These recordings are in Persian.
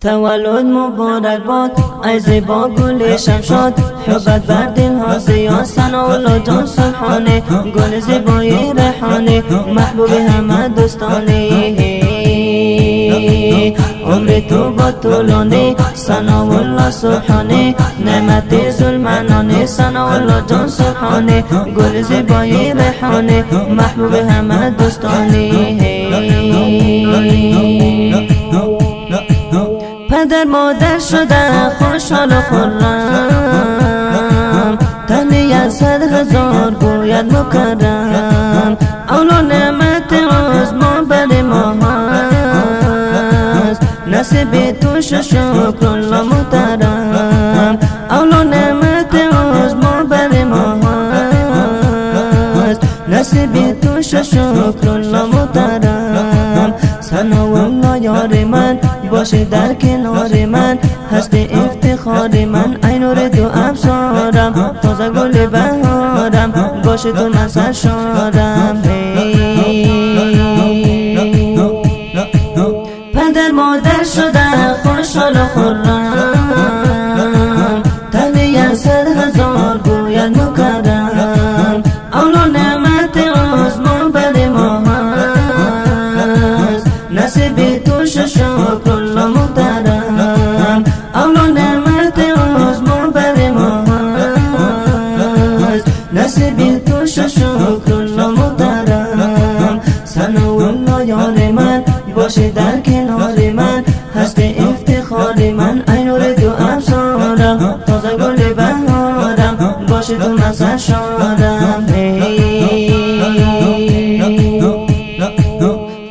تولد مبارک باد ای زیبا گل شمشاد، حبت بر دل ها زیاد ثناءالله جان سبحانه، گل زیبای ریحانه محبوب همه دوستانه. عمر تو با طولانه ثناءالله سبحانه، نعمت ذوالمنانه ثناءالله جان سبحانه، گل زیبای ریحانه محبوب همه دوستانه. پدر مادر شده خوشحال و خرم، تهنیت 100,000 گوید مکرم. اولا نعمت عظما بر ما هست، نصیب تو شکر الله محترم. اولا نعمت عظما بر ما هست، نصیب تو شکر الله محترم. ثناءالله یار من باشه در کنار من، هست افتخار من ای نور دو ابصارم. تازه گل بهارم باشه تو من سرشارم. پدر مادر شده خوشحال و خرم، تهنیت 100,000 گوید مکرم. اولا نعمت عظما بر ما هست، نصیب تو شکر الله محترم. اولا نعمت عظما بر ما هست، نصیب تو شکر الله محترم. ثناءالله یار من باشه در کنار من، هست افتخار من ای نور دو ابصارم. تازه گل بهارم باشه تو من سرشارم.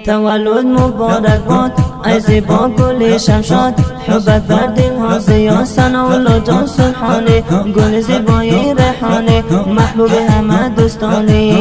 تولد مبارک باد ای زیبا گل شمشاد، حبت بر دل ها زیاد ثناءالله جان سبحانه، گل زیبای ریحانه محبوب همه دوستانه.